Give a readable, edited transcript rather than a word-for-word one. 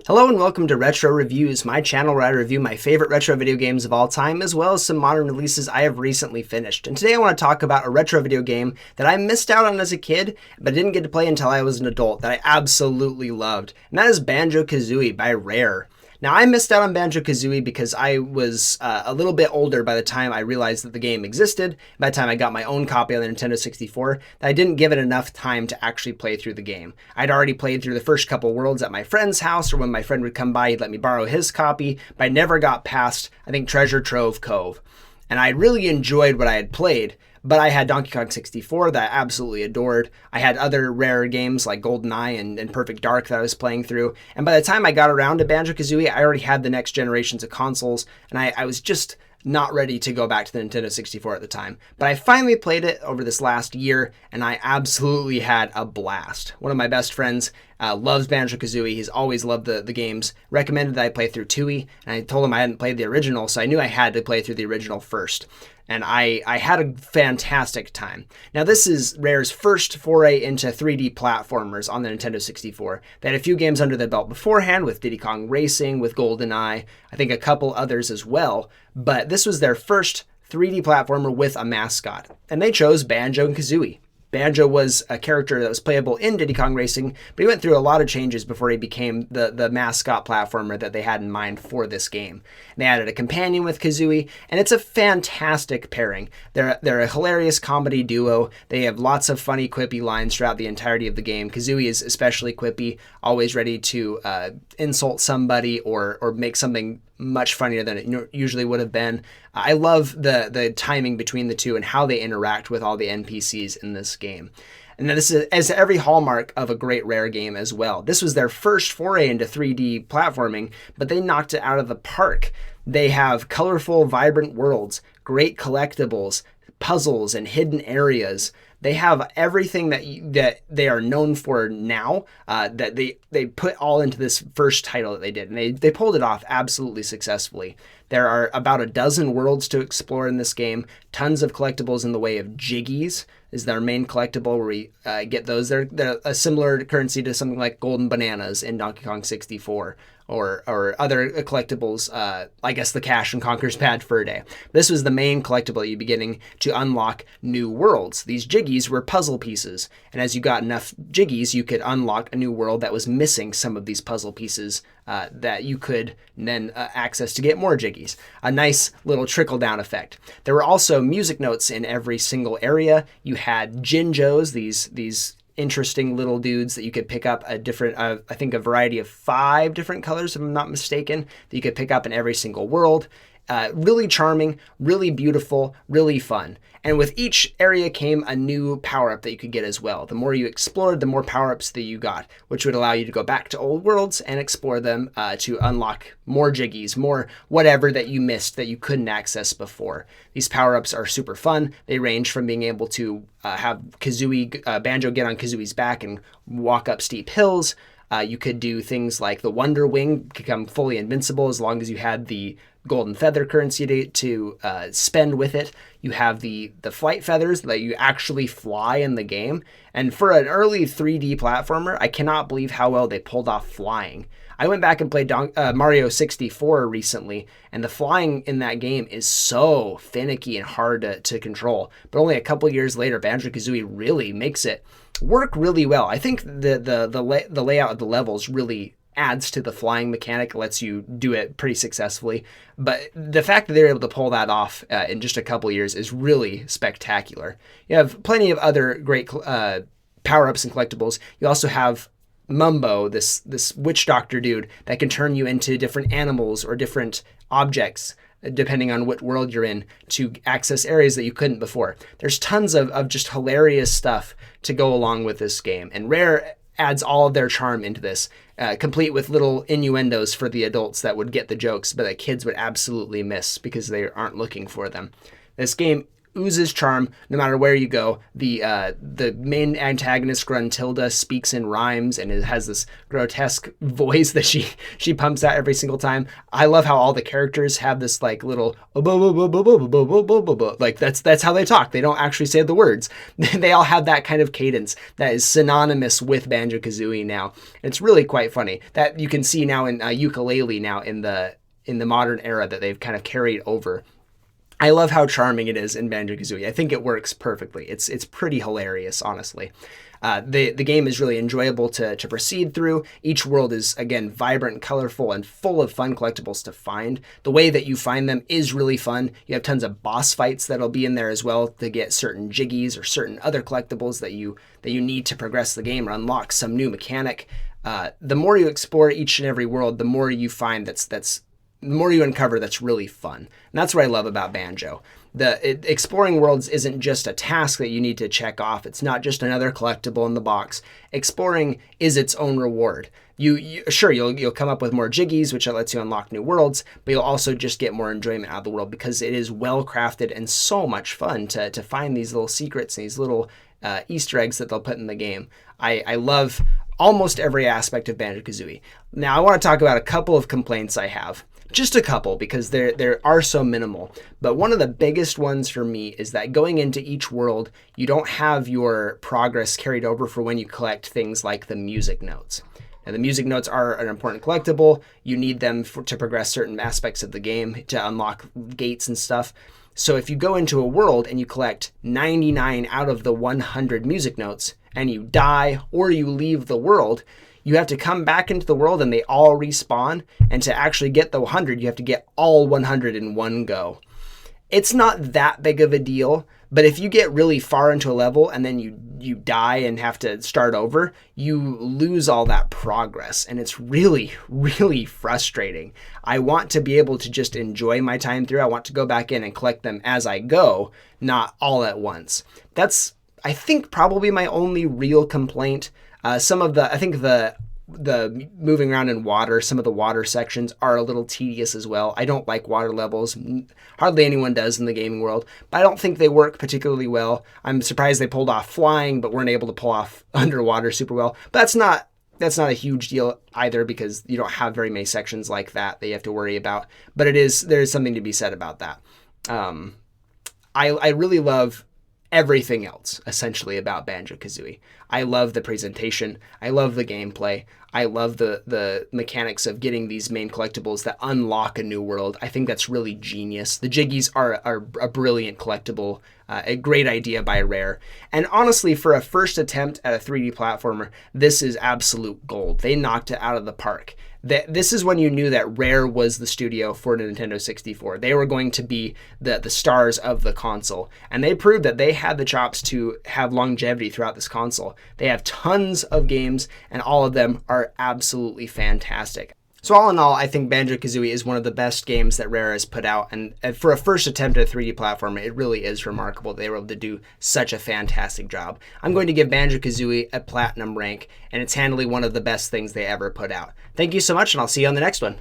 Hello and welcome to Retro Reviews, my channel where I review my favorite retro video games of all time, as well as some modern releases I have recently finished. And today I want to talk about a retro video game that I missed out on as a kid, but didn't get to play until I was an adult, that I absolutely loved. And that is Banjo-Kazooie by Rare. Now, I missed out on Banjo-Kazooie because I was a little bit older by the time I realized that the game existed. By the time I got my own copy on the Nintendo 64, that I didn't give it enough time to actually play through the game. I'd already played through the first couple worlds at my friend's house, or when my friend would come by, he'd let me borrow his copy, but I never got past, I think, Treasure Trove Cove. And I really enjoyed what I had played, but I had Donkey Kong 64 that I absolutely adored. I had other rare games like GoldenEye and Perfect Dark that I was playing through. And by the time I got around to Banjo-Kazooie, I already had the next generations of consoles, and I was just not ready to go back to the Nintendo 64 at the time. But I finally played it over this last year, and I absolutely had a blast. One of my best friends loves Banjo-Kazooie. He's always loved the games. Recommended that I play through Tooie, and I told him I hadn't played the original, so I knew I had to play through the original first. And I had a fantastic time. Now, this is Rare's first foray into 3D platformers on the Nintendo 64. They had a few games under their belt beforehand with Diddy Kong Racing, with GoldenEye, I think a couple others as well. But this was their first 3D platformer with a mascot. And they chose Banjo and Kazooie. Banjo was a character that was playable in Diddy Kong Racing, but he went through a lot of changes before he became the mascot platformer that they had in mind for this game. And they added a companion with Kazooie, and it's a fantastic pairing. They're a hilarious comedy duo. They have lots of funny, quippy lines throughout the entirety of the game. Kazooie is especially quippy, always ready to insult somebody or make something much funnier than it usually would have been. I love the timing between the two and how they interact with all the NPCs in this game. And this is as every hallmark of a great Rare game as well. This was their first foray into 3D platforming, but they knocked it out of the park. They have colorful, vibrant worlds, great collectibles, puzzles, and hidden areas. They have everything that they are known for now, that they put all into this first title that they did, and they pulled it off absolutely successfully. There are about a dozen worlds to explore in this game, tons of collectibles in the way of Jiggies is their main collectible, where we get those. They're a similar currency to something like golden bananas in Donkey Kong 64, or other collectibles, I guess the Cash and Conquer's Bad Fur Day. This was the main collectible you'd be getting to unlock new worlds. These Jiggies were puzzle pieces, and as you got enough Jiggies, you could unlock a new world that was missing some of these puzzle pieces that you could then access to get more Jiggies. A nice little trickle-down effect. There were also music notes in every single area. You had Jinjos, these interesting little dudes that you could pick up I think a variety of 5 different colors, if I'm not mistaken, that you could pick up in every single world. Really charming, really beautiful, really fun. And with each area came a new power-up that you could get as well. The more you explored, the more power-ups that you got, which would allow you to go back to old worlds and explore them to unlock more Jiggies, more whatever that you missed that you couldn't access before. These power-ups are super fun. They range from being able to have Banjo get on Kazooie's back and walk up steep hills. You could do things like the Wonder Wing, become fully invincible as long as you had the golden feather currency to spend with it. You have the flight feathers that you actually fly in the game. And for an early 3D platformer, I cannot believe how well they pulled off flying. I went back and played Mario 64 recently, and the flying in that game is so finicky and hard to control. But only a couple years later, Banjo-Kazooie really makes it work really well. I think the layout of the levels really adds to the flying mechanic, lets you do it pretty successfully. But the fact that they're able to pull that off in just a couple years is really spectacular. You have plenty of other great power-ups and collectibles. You also have Mumbo, this witch doctor dude that can turn you into different animals or different objects depending on what world you're in, to access areas that you couldn't before. There's tons of just hilarious stuff to go along with this game, and Rare adds all of their charm into this, complete with little innuendos for the adults that would get the jokes, but that kids would absolutely miss because they aren't looking for them. This game oozes charm no matter where you go. The main antagonist Gruntilda speaks in rhymes and it has this grotesque voice that she pumps out every single time. I love how all the characters have this like little like that's how they talk. They don't actually say the words. They all have that kind of cadence that is synonymous with Banjo-Kazooie now. It's really quite funny that you can see now in ukulele now in the modern era that they've kind of carried over. I love how charming it is in Banjo-Kazooie. I think it works perfectly. It's pretty hilarious, honestly. The game is really enjoyable to proceed through. Each world is, again, vibrant and colorful and full of fun collectibles to find. The way that you find them is really fun. You have tons of boss fights that'll be in there as well to get certain jiggies or certain other collectibles that you need to progress the game or unlock some new mechanic. The more you explore each and every world, the more you find the more you uncover that's really fun. And that's what I love about Banjo. Exploring worlds isn't just a task that you need to check off. It's not just another collectible in the box. Exploring is its own reward. You'll come up with more jiggies, which lets you unlock new worlds, but you'll also just get more enjoyment out of the world because it is well crafted and so much fun to find these little secrets and these little Easter eggs that they'll put in the game. I love almost every aspect of Banjo-Kazooie. Now I want to talk about a couple of complaints I have. Just a couple, because there are so minimal. But one of the biggest ones for me is that going into each world, you don't have your progress carried over for when you collect things like the music notes. Now, the music notes are an important collectible. You need them to progress certain aspects of the game, to unlock gates and stuff. So if you go into a world and you collect 99 out of the 100 music notes, and you die or you leave the world, you have to come back into the world and they all respawn. And to actually get the 100, you have to get all 100 in one go. It's not that big of a deal, but if you get really far into a level and then you die and have to start over, you lose all that progress. And it's really, really frustrating. I want to be able to just enjoy my time through. I want to go back in and collect them as I go, not all at once. That's, I think, probably my only real complaint. I think the moving around in water, some of the water sections are a little tedious as well. I don't like water levels. Hardly anyone does in the gaming world, but I don't think they work particularly well. I'm surprised they pulled off flying, but weren't able to pull off underwater super well. But that's not a huge deal either, because you don't have very many sections like that you have to worry about. But there is something to be said about that. I really love everything else, essentially, about Banjo-Kazooie. I love the presentation. I love the gameplay. I love the mechanics of getting these main collectibles that unlock a new world. I think that's really genius. The Jiggies are a brilliant collectible, a great idea by Rare. And honestly, for a first attempt at a 3D platformer, this is absolute gold. They knocked it out of the park. This is when you knew that Rare was the studio for Nintendo 64. They were going to be the stars of the console. And they proved that they had the chops to have longevity throughout this console. They have tons of games, and all of them are absolutely fantastic. So all in all, I think Banjo-Kazooie is one of the best games that Rare has put out, and for a first attempt at a 3D platformer, it really is remarkable they were able to do such a fantastic job. I'm going to give Banjo-Kazooie a platinum rank, and it's handily one of the best things they ever put out. Thank you so much, and I'll see you on the next one.